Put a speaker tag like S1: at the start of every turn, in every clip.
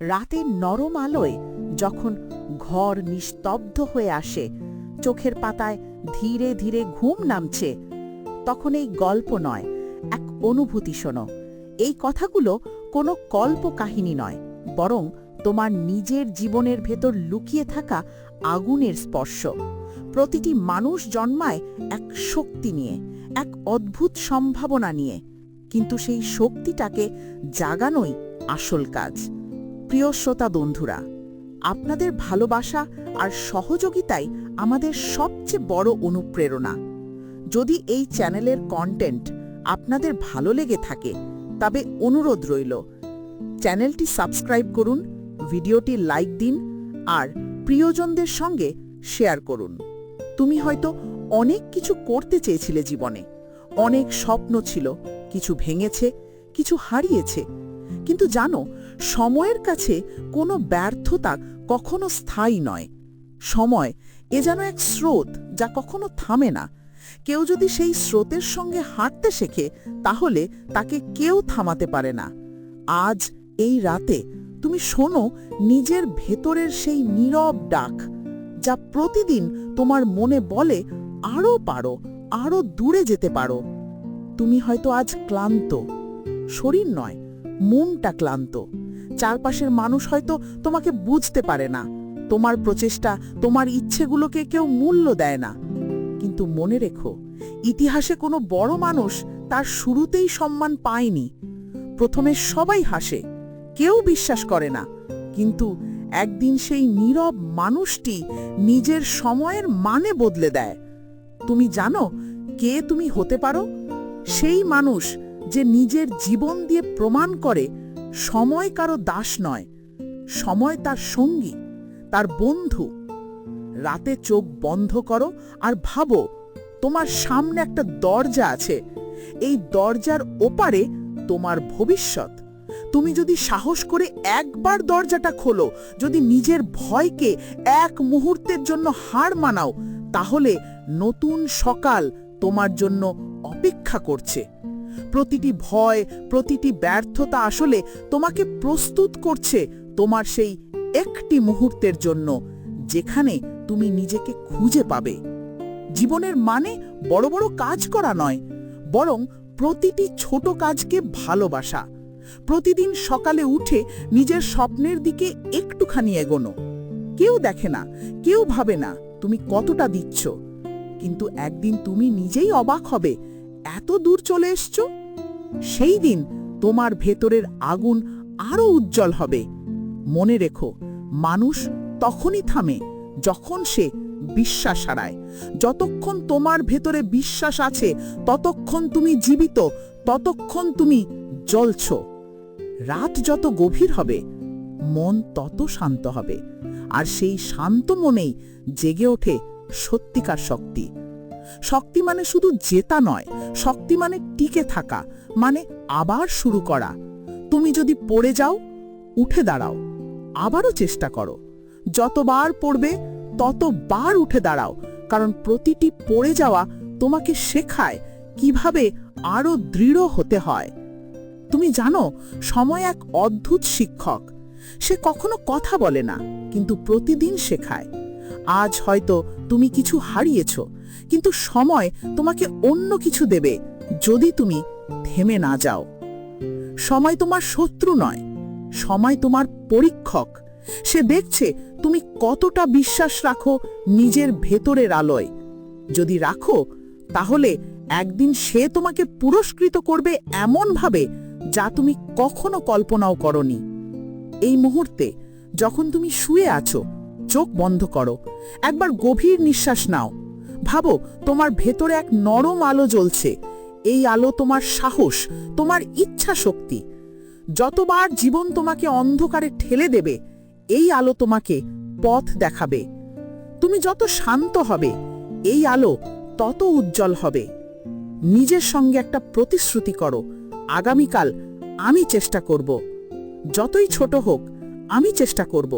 S1: রাতের নরম আলোয় যখন ঘর নিস্তব্ধ হয়ে আসে, চোখের পাতায় ধীরে ধীরে ঘুম নামছে, তখন এই গল্প নয়, এক অনুভূতি শোনো। এই কথাগুলো কোনো কল্প কাহিনী নয়, বরং তোমার নিজের জীবনের ভেতর লুকিয়ে থাকা আগুনের স্পর্শ। প্রতিটি মানুষ জন্মায় এক শক্তি নিয়ে, এক অদ্ভুত সম্ভাবনা নিয়ে, কিন্তু সেই শক্তিটাকে জাগানোই আসল কাজ। প্রিয় শ্রোতা বন্ধুরা, আপনাদের ভালোবাসা আর সহযোগিতাই আমাদের সবচেয়ে বড় অনুপ্রেরণা। যদি এই চ্যানেলের কন্টেন্ট আপনাদের ভালো লেগে থাকে, তবে অনুরোধ রইল, চ্যানেলটি সাবস্ক্রাইব করুন, ভিডিওটি লাইক দিন আর প্রিয়জনদের সঙ্গে শেয়ার করুন। তুমি হয়তো অনেক কিছু করতে চেয়েছিলে জীবনে, অনেক স্বপ্ন ছিল, কিছু ভেঙেছে, কিছু হারিয়েছে, কিন্তু জানো, সময়ের কাছে কোনো ব্যর্থতা কখনো স্থায়ী নয়। সময় এ যেন এক স্রোত, যা কখনো থামে না। কেউ যদি সেই স্রোতের সঙ্গে হাঁটতে শেখে, তাহলে তাকে কেউ থামাতে পারে না। আজ এই রাতে তুমি শোনো নিজের ভেতরের সেই নীরব ডাক, যা প্রতিদিন তোমার মনে বলে, আরও পারো, আরও দূরে যেতে পারো। তুমি হয়তো আজ ক্লান্ত, শরীর নয়, মনটা ক্লান্ত। চারপাশের মানুষ হয়তো তোমাকে বুঝতে পারে না, তোমার প্রচেষ্টা, তোমার ইচ্ছেগুলোকে কেউ মূল্য দেয় না। কিন্তু মনে রেখো, ইতিহাসে কোনো বড় মানুষ তার শুরুতেই সম্মান পায়নি। প্রথমে সবাই হাসে, কেউ বিশ্বাস করে না, কিন্তু একদিন সেই নীরব মানুষটি নিজের সময়ের মানে বদলে দেয়। তুমি জানো কে তুমি হতে পারো? সেই মানুষ যে নিজের জীবন দিয়ে প্রমাণ করে সময় কারো দাস নয়, সময় তার সঙ্গী, তার বন্ধু। রাতে চোখ বন্ধ করো আর ভাবো, তোমার সামনে একটা দরজা আছে, এই দরজার ওপারে তোমার ভবিষ্যৎ। তুমি যদি সাহস করে একবার দরজাটা খোলো, যদি নিজের ভয়কে এক মুহূর্তের জন্য হার মানাও, তাহলে নতুন সকাল তোমার জন্য অপেক্ষা করছে। প্রতিটি ভয়, প্রতিটি ব্যর্থতা আসলে তোমাকে প্রস্তুত করছে তোমার সেই একটি মুহূর্তের জন্য, যেখানে তুমি নিজেকে খুঁজে পাবে। জীবনের মানে বড় বড় কাজ করা নয়, বরং প্রতিটি ছোট কাজকে ভালোবাসা। প্রতিদিন সকালে উঠে নিজের স্বপ্নের দিকে একটুখানি এগোনো। কেউ দেখে না, কেউ ভাবে না তুমি কতটা দিচ্ছ, কিন্তু একদিন তুমি নিজেই অবাক হবে, এত দূর চলে এসছো। সেই দিন তোমার ভেতরের আগুন আরো উজ্জ্বল হবে। মনে রেখো, মানুষ তখনই থামে যখন সে বিশ্বাস হারায়। যতক্ষণ তোমার ভেতরে বিশ্বাস আছে, ততক্ষণ তুমি জীবিত, ততক্ষণ তুমি জ্বলছ। রাত যত গভীর হবে, মন তত শান্ত হবে, আর সেই শান্ত মনেই জেগে ওঠে সত্যিকার শক্তি। শক্তি মানে শুধু জেতা নয়, শক্তি মানে টিকে থাকা, মানে আবার শুরু করা। তুমি যদি পড়ে যাও, উঠে দাঁড়াও, আবারও চেষ্টা করো। যতবার পড়বে ততবার উঠে দাঁড়াও, কারণ প্রতিটি পড়ে যাওয়া তোমাকে শেখায় কিভাবে আরো দৃঢ় হতে হয়। তুমি জানো, সময় এক অদ্ভুত শিক্ষক। সে কখনো কথা বলে না, কিন্তু প্রতিদিন শেখায়। আজ হয়তো তুমি কিছু হারিয়েছ, কিন্তু সময় তোমাকে অন্য কিছু দেবে, যদি তুমি থেমে না যাও। সময় তোমার শত্রু নয়, সময় তোমার পরীক্ষক। সে দেখছে তুমি কতটা বিশ্বাস রাখো নিজের ভেতরের আলোয়। যদি রাখো, তাহলে একদিন সে তোমাকে পুরস্কৃত করবে এমনভাবে যা তুমি কখনো কল্পনাও করনি। এই মুহূর্তে যখন তুমি শুয়ে আছো, চোখ বন্ধ করো, একবার গভীর নিঃশ্বাস নাও। ভাবো, তোমার ভেতরে এক নরম আলো জ্বলছে। এই আলো তোমার সাহস, তোমার ইচ্ছা শক্তি। যতবার জীবন তোমাকে অন্ধকারে ঠেলে দেবে, এই আলো তোমাকে পথ দেখাবে। তুমি যত শান্ত হবে, এই আলো তত উজ্জ্বল হবে। নিজের সঙ্গে একটা প্রতিশ্রুতি করো, আগামীকাল আমি চেষ্টা করব। যতই ছোট হোক, আমি চেষ্টা করব।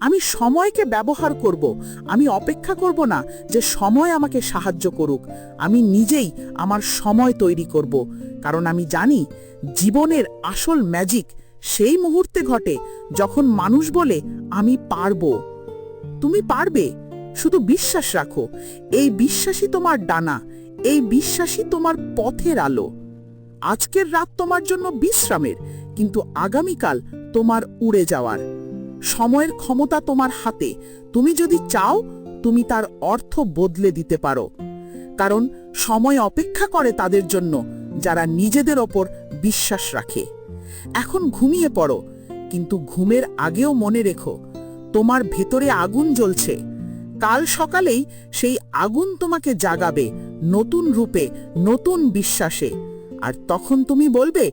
S1: আমি সময়কে ব্যবহার করব। আমি অপেক্ষা করব না যে সময় আমাকে সাহায্য করুক। আমি নিজেই আমার সময় তৈরি করব, কারণ আমি জানি জীবনের আসল ম্যাজিক সেই মুহূর্তে ঘটে যখন মানুষ বলে আমি পারবো। তুমি পারবে, শুধু বিশ্বাস রাখো। এই বিশ্বাসই তোমার ডানা, এই বিশ্বাসই তোমার পথের আলো। আজকের রাত তোমার জন্য বিশ্রামের, কিন্তু আগামীকাল তোমার উড়ে যাওয়ার। সময়ের ক্ষমতা তোমার হাতে। তুমি যদি চাও, তুমি তার অর্থ বদলে দিতে পারো। কারণ সময় অপেক্ষা করে তাদের জন্য যারা নিজেদের ওপর বিশ্বাস রাখে। এখন ঘুমিয়ে পড়ো, কিন্তু ঘুমের আগেও মনে রেখো তোমার ভেতরে আগুন জ্বলছে। কাল সকালেই সেই আগুন তোমাকে জাগাবে, নতুন রূপে, নতুন বিশ্বাসে। আর তখন তুমি বলবে,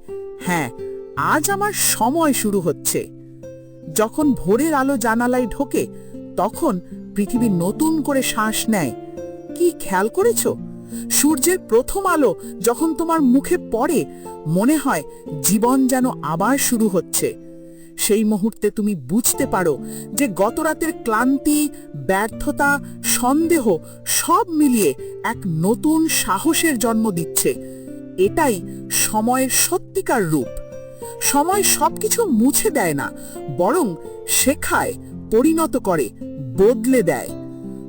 S1: হ্যাঁ, আজ আমার সময় শুরু হচ্ছে। যখন ভোরের আলো জানালায় ঢোকে, তখন পৃথিবী নতুন করে শ্বাস নেয়। কি খেয়াল করেছ? সূর্যের প্রথম আলো যখন তোমার মুখে পড়ে, মনে হয় জীবন যেন আবার শুরু হচ্ছে। সেই মুহূর্তে তুমি বুঝতে পারো যে গত রাতের ক্লান্তি, ব্যর্থতা, সন্দেহ সব মিলিয়ে এক নতুন সাহসের জন্ম দিচ্ছে। এটাই সময়ের সত্যিকার রূপ। সময় সবকিছু মুছে দেয় না, বরং শেখায়, পরিণত করে, বদলে দেয়।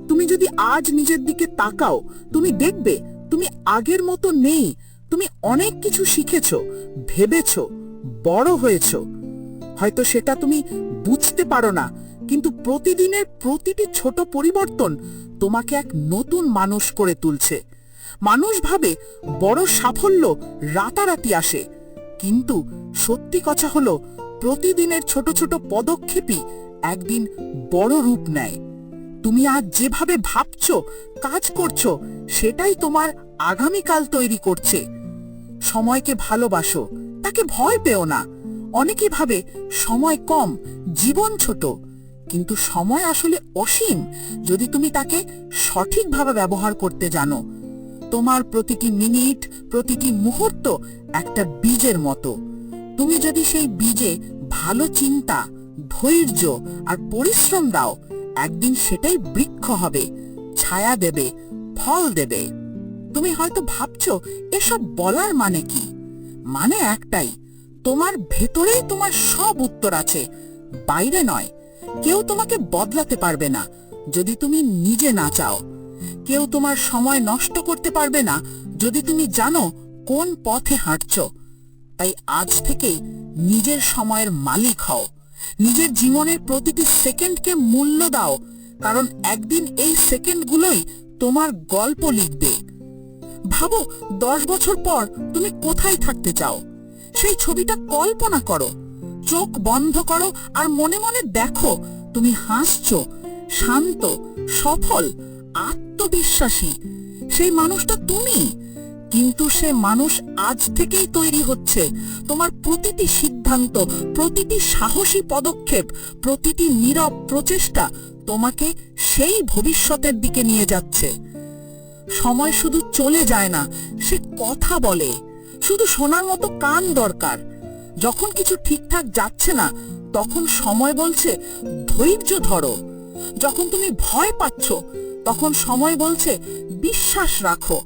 S1: তুমি যদি আজ নিজের দিকে তাকাও, তুমি দেখবে তুমি আগের মতো নেই। তুমি অনেক কিছু শিখেছ, ভেবেছ, বড় হয়েছ। হয়তো সেটা তুমি বুঝতে পারো না, কিন্তু প্রতিদিনের প্রতিটি ছোট পরিবর্তন তোমাকে এক নতুন মানুষ করে তুলছে। মানুষ ভাবে বড় সাফল্য রাতারাতি আসে, কিন্তু সত্যি কথা হলো প্রতিদিনের ছোট ছোট পদক্ষেপই একদিন বড় রূপ নেয়। তুমি আজ যেভাবে ভাবছো, কাজ করছো, সেটাই তোমার আগামীকাল তৈরি করছে। সময়কে ভালোবাসো, তাকে ভয় পেও না। অনেকে ভাবে সময় কম, জীবন ছোট, কিন্তু সময় আসলে অসীম যদি তুমি তাকে সঠিকভাবে ব্যবহার করতে জানো। তোমার প্রতিটি মিনিট, প্রতিটি মুহূর্ত একটা বীজের মতো। তুমি যদি সেই বীজে ভালো চিন্তা, ধৈর্য আর পরিশ্রম দাও, একদিন সেটাই বৃক্ষ হবে, ছায়া দেবে, ফল দেবে। তুমি হয়তো ভাবছো এসব বলার মানে কি? মানে একটাই, তোমার ভেতরেই তোমার সব উত্তর আছে, বাইরে নয়। কেউ তোমাকে বদলাতে পারবে না যদি তুমি নিজে না চাও। কেউ তোমার সময় নষ্ট করতে পারবে না যদি তুমি জানো কোন পথে হাঁটছো। তাই আজ থেকে নিজের সময়ের মালিক হও। নিজের জীবনের প্রতিটি সেকেন্ডকে মূল্য দাও, কারণ একদিন এই সেকেন্ডগুলোই তোমার গল্প লিখবে। ভাবো 10 বছর পর তুমি কোথায় থাকতে চাও, সেই ছবিটা কল্পনা করো। চোখ বন্ধ করো আর মনে মনে দেখো তুমি হাসছো, শান্ত, সফল, আত্মবিশ্বাসী। সেই মানুষটা তুমি। কিন্তু সে মানুষ আজ থেকেই তৈরি হচ্ছে। তোমার প্রতিটি সিদ্ধান্ত, প্রতিটি সাহসী পদক্ষেপ, প্রতিটি নীরব প্রচেষ্টা তোমাকে সেই ভবিষ্যতের দিকে নিয়ে যাচ্ছে। সময় শুধু চলে যায় না, সে কথা বলে। শুধু শোনার মতো কান দরকার। যখন কিছু ঠিকঠাক যাচ্ছে না, তখন সময় বলছে ধৈর্য ধরো। যখন তুমি ভয় পাচ্ছ, তখন সময় বলছে বিশ্বাস রাখো।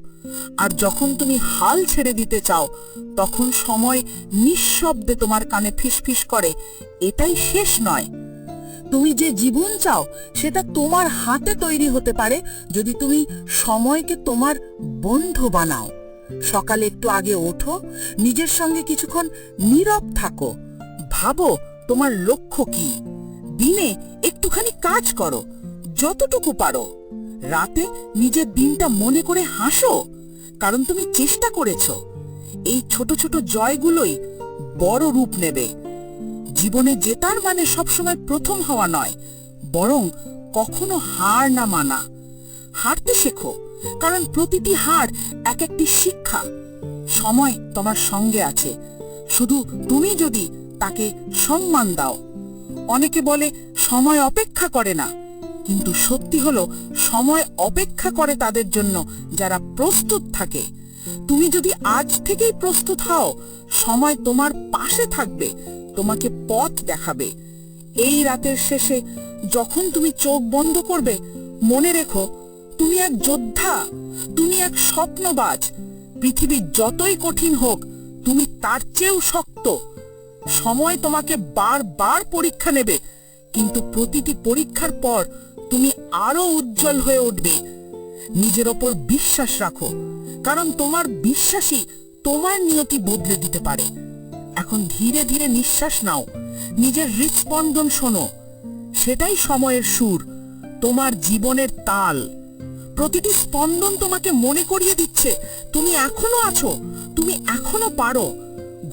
S1: আর যখন তুমি হাল ছেড়ে দিতে চাও, তখন সময় নিঃশব্দে তোমার কানে ফিসফিস করে, এটাই শেষ নয়। তুমি যে জীবন চাও সেটা তোমার হাতে তৈরি হতে পারে যদি তুমি সময়কে তোমার বন্ধু বানাও। সকালে একটু আগে ওঠো, নিজের সঙ্গে কিছুক্ষণ নীরব থাকো, ভাবো তোমার লক্ষ্য কি। দিনে একটুখানি কাজ করো, যতটুকু পারো। রাতে নিজের দিনটা মনে করে হাসো, কারণ তুমি চেষ্টা করেছো। এই ছোট ছোট জয়গুলোই বড় রূপ নেবে। জীবনে জেতার মানে সবসময় প্রথম হওয়া নয়, বরং কখনো হার না মানা। হারতে শেখো, কারণ প্রতিটি হার এক একটি শিক্ষা। সময় তোমার সঙ্গে আছে, শুধু তুমি যদি তাকে সম্মান দাও। অনেকে বলে সময় অপেক্ষা করে না, কিন্তু সত্যি হলো সময় অপেক্ষা করে তাদের জন্য যারা প্রস্তুত থাকে। তুমি যদি আজ থেকেই প্রস্তুত হও, সময় তোমার পাশে থাকবে, তোমাকে পথ দেখাবে। এই রাতের শেষে যখন তুমি চোখ বন্ধ করবে, মনে রেখো তুমি এক যোদ্ধা, তুমি এক স্বপ্নবাজ। পৃথিবী যতই কঠিন হোক, তুমি তার চেয়েও শক্ত।
S2: সময় তোমাকে বারবার পরীক্ষা নেবে, কিন্তু প্রতিটি পরীক্ষার পর তুমি আরো উজ্জ্বল হয়ে উঠবে। নিজের ওপর বিশ্বাস রাখো, কারণ তোমার বিশ্বাসই তোমার নিয়তি বদলে দিতে পারে। এখন ধীরে ধীরে নিঃশ্বাস নাও, নিজের হৃদস্পন্দন শোনো। সেটাই সময়ের সুর, তোমার জীবনের তাল। প্রতিটি স্পন্দন তোমাকে মনে করিয়ে দিচ্ছে তুমি এখনো আছো, তুমি এখনো পারো।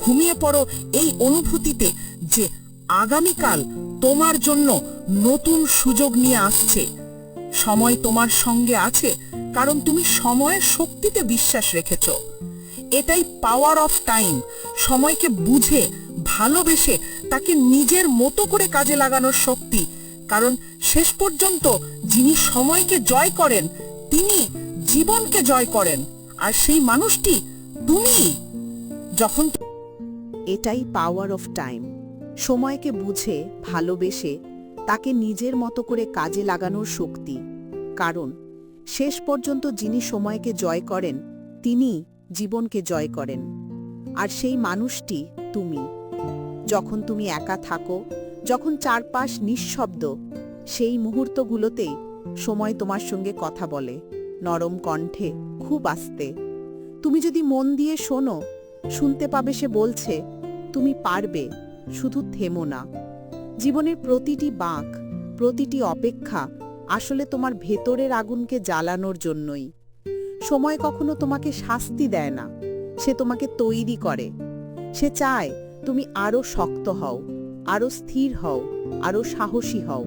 S2: ঘুমিয়ে পড়ো এই অনুভূতিতে যে আগামীকাল তোমার জন্য নতুন সুযোগ নিয়ে আসছে। সময় তোমার সঙ্গে আছে, কারণ তুমি সময়ের শক্তিতে বিশ্বাস রেখেছো। এটাই পাওয়ার অফ টাইম। সময়কে বুঝে ভালোবেসে তাকে নিজের মতো করে কাজে লাগানোর শক্তি। কারণ শেষ পর্যন্ত যিনি সময়কে জয় করেন তিনি জীবনকে জয় করেন, আর সেই মানুষটি তুমি। যখন
S1: এটাই পাওয়ার অফ টাইম। সময়কে বুঝে ভালোবেসে তাকে নিজের মতো করে কাজে লাগানোর শক্তি। কারণ শেষ পর্যন্ত যিনি সময়কে জয় করেন তিনি জীবনকে জয় করেন, আর সেই মানুষটি তুমি। যখন তুমি একা থাকো, যখন চারপাশ নিঃশব্দ, সেই মুহূর্তগুলোতেই সময় তোমার সঙ্গে কথা বলে, নরম কণ্ঠে, খুব আস্তে। তুমি যদি মন দিয়ে শোনো, শুনতে পাবে সে বলছে, তুমি পারবে, শুধু থেমো না। জীবনের প্রতিটি বাঁক, প্রতিটি অপেক্ষা আসলে তোমার ভেতরের আগুনকে জ্বালানোর জন্যই। সময় কখনো তোমাকে শাস্তি দেয় না, সে তোমাকে তৈরি করে। সে চায় তুমি আরো শক্ত হও, আরো স্থির হও, আরো সাহসী হও।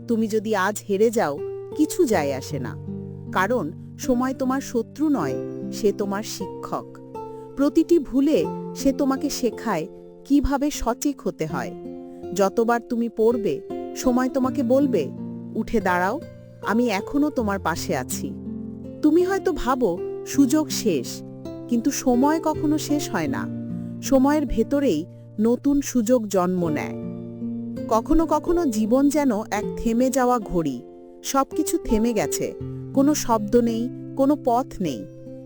S1: তুমি যদি আজ হেরে যাও, কিছু যায় আসে না, কারণ সময় তোমার শত্রু নয়, সে তোমার শিক্ষক। প্রতিটি ভুলে সে তোমাকে শেখায় কিভাবে সচেত হতে হয়। যতবার তুমি পড়বে, সময় তোমাকে বলবে, উঠে দাঁড়াও, আমি এখনো তোমার পাশে আছি। তুমি হয়তো ভাবো সুযোগ শেষ, কিন্তু সময় কখনো শেষ হয় না। সময়ের ভেতরেই নতুন সুযোগ জন্ম নেয়। কখনো কখনো জীবন যেন এক থেমে যাওয়া ঘড়ি। সবকিছু থেমে গেছে, কোনো শব্দ নেই, কোনো পথ নেই,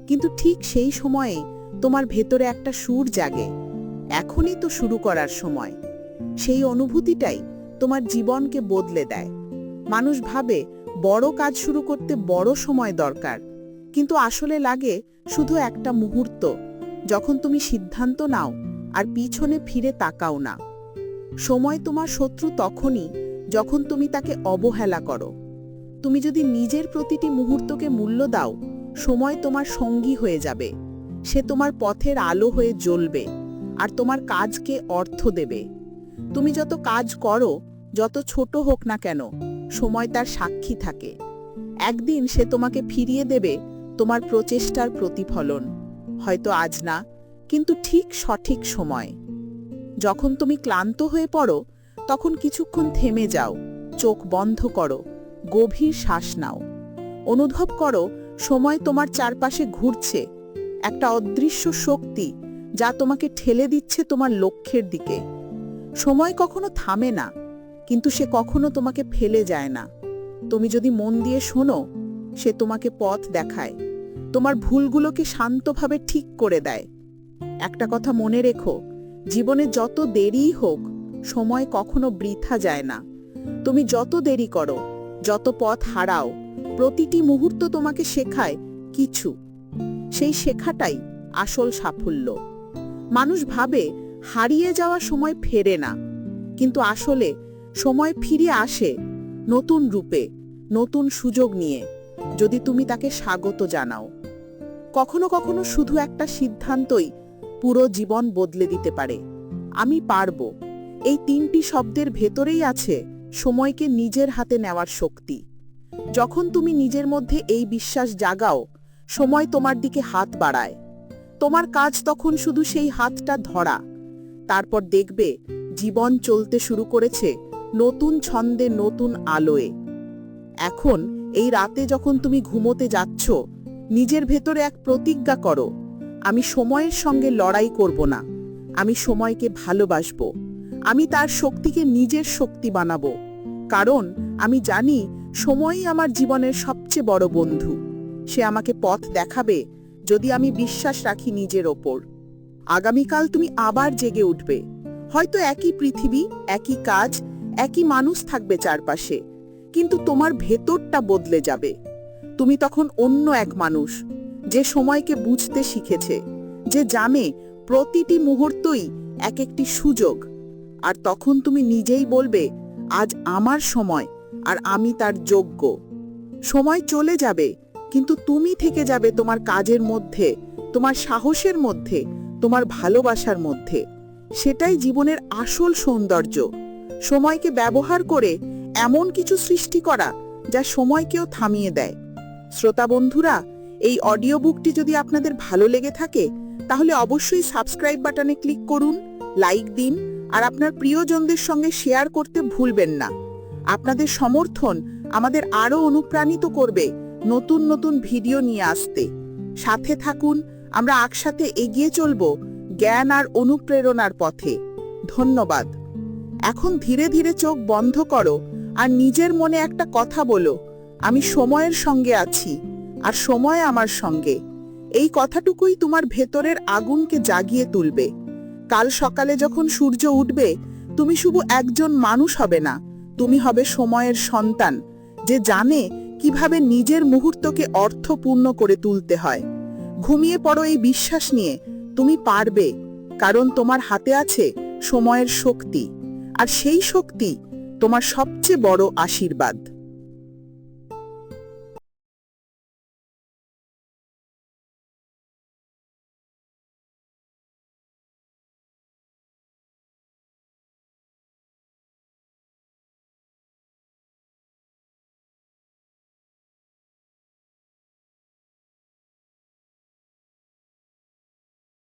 S1: কিন্তু ঠিক সেই সময়ে তোমার ভেতরে একটা সুর জাগে, এখনই তো শুরু করার সময়। সেই অনুভূতিটাই তোমার জীবনকে বদলে দেয়। মানুষ ভাবে বড় কাজ শুরু করতে বড় সময় দরকার, কিন্তু আসলে লাগে শুধু একটা মুহূর্ত, যখন তুমি সিদ্ধান্ত নাও আর পিছনে ফিরে তাকাও না। সময় তোমার শত্রু তখনই যখন তুমি তাকে অবহেলা করো। তুমি যদি নিজের প্রতিটি মুহূর্তকে মূল্য দাও, সময় তোমার সঙ্গী হয়ে যাবে। সে তোমার পথের আলো হয়ে জ্বলবে, আর তোমার কাজকে অর্থ দেবে। তুমি যত কাজ করো, যত ছোট হোক না কেন, সময় তার সাক্ষী থাকে। একদিন সে তোমাকে ফিরিয়ে দেবে তোমার প্রচেষ্টার প্রতিফলন। হয়তো আজ না, কিন্তু ঠিক সঠিক সময়। যখন তুমি ক্লান্ত হয়ে পড়ো, তখন কিছুক্ষণ থেমে যাও, চোখ বন্ধ করো, গভীর শ্বাস নাও। অনুভব করো সময় তোমার চারপাশে ঘুরছে, একটা অদৃশ্য শক্তি যা তোমাকে ঠেলে দিচ্ছে তোমার লক্ষ্যের দিকে। সময় কখনো থামে না, কিন্তু সে কখনো তোমাকে ফেলে যায় না। তুমি যদি মন দিয়ে শোনো, সে তোমাকে পথ দেখায়, তোমার ভুলগুলোকে শান্তভাবে ঠিক করে দেয়। একটা কথা মনে রেখো, জীবনে যত দেরিই হোক, সময় কখনো বৃথা যায় না। তুমি যত দেরি করো, যত পথ হারাও, প্রতিটি মুহূর্ত তোমাকে শেখায় কিছু। সেই শেখাটাই আসল সাফল্য। মানুষ ভাবে হারিয়ে যাওয়া সময় ফেরে না, কিন্তু আসলে সময় ফিরে আসে নতুন রূপে, নতুন সুযোগ নিয়ে, যদি তুমি তাকে স্বাগত জানাও। কখনো কখনো শুধু একটা সিদ্ধান্তই পুরো জীবন বদলে দিতে পারে। আমি পারবো, এই তিনটি শব্দের ভেতরেই আছে সময়কে নিজের হাতে নেওয়ার শক্তি। যখন তুমি নিজের মধ্যে এই বিশ্বাস জাগাও, সময় তোমার দিকে হাত বাড়ায়। তোমার কাজ তখন শুধু সেই হাতটা ধরা। তারপর দেখবে জীবন চলতে শুরু করেছে নতুন ছন্দে, নতুন আলোয়। এখন এই রাতে যখন তুমি ঘুমোতে যাচ্ছ, নিজের ভেতরে এক প্রতিজ্ঞা করো, আমি সময়ের সঙ্গে লড়াই করব না, আমি সময়কে ভালোবাসবো, আমি তার শক্তিকে নিজের শক্তি বানাবো। কারণ আমি জানি সময়ই আমার জীবনের সবচেয়ে বড় বন্ধু। সে আমাকে পথ দেখাবে যদি আমি বিশ্বাস রাখি নিজের ওপর। আগামীকাল তুমি আবার জেগে উঠবে, হয়তো একই পৃথিবী, একই কাজ, একই মানুষ থাকবে চারপাশে, কিন্তু তোমার ভেতরটা বদলে যাবে। তুমি তখন অন্য এক মানুষ, যে সময়কে বুঝতে শিখেছে, যে জানে প্রতিটি মুহূর্তই এক একটি সুযোগ। আর তখন তুমি নিজেই বলবে, আজ আমার সময়, আর আমি তার যোগ্য। সময় চলে যাবে, কিন্তু তুমি থেকে যাবে তোমার কাজের মধ্যে, তোমার সাহসের মধ্যে, তোমার ভালোবাসার মধ্যে। সেটাই জীবনের আসল সৌন্দর্য। সময়কে ব্যবহার করে এমন কিছু সৃষ্টি করা যা সময়কেও থামিয়ে দেয়। শ্রোতা বন্ধুরা, এই অডিও বুকটি যদি আপনাদের ভালো লেগে থাকে, তাহলে অবশ্যই সাবস্ক্রাইব বাটনে ক্লিক করুন, লাইক দিন, আর আপনার প্রিয়জনদের সঙ্গে শেয়ার করতে ভুলবেন না। আপনাদের সমর্থন আমাদের আরও অনুপ্রাণিত করবে নতুন নতুন ভিডিও নিয়ে আসতে। সাথে থাকুন, আমরা একসাথে এগিয়ে চলব জ্ঞান আর অনুপ্রেরণার পথে। ধন্যবাদ। এখন ধীরে ধীরে চোখ বন্ধ করো আর নিজের মনে একটা কথা বলো, আমি সময়ের সঙ্গে আছি, আর সময় আমার সঙ্গে। এই কথাটুকুই তোমার ভেতরের আগুনকে জাগিয়ে তুলবে। কাল সকালে যখন সূর্য উঠবে, তুমি শুধু একজন মানুষ হবে না, তুমি হবে সময়ের সন্তান, যে জানে কিভাবে নিজের মুহূর্তকে অর্থপূর্ণ করে তুলতে হয়। ঘুমিয়ে পড়ো এই বিশ্বাস নিয়ে, তুমি পারবে, কারণ তোমার হাতে আছে সময়ের শক্তি, আর সেই শক্তি তোমার সবচেয়ে বড় আশীর্বাদ।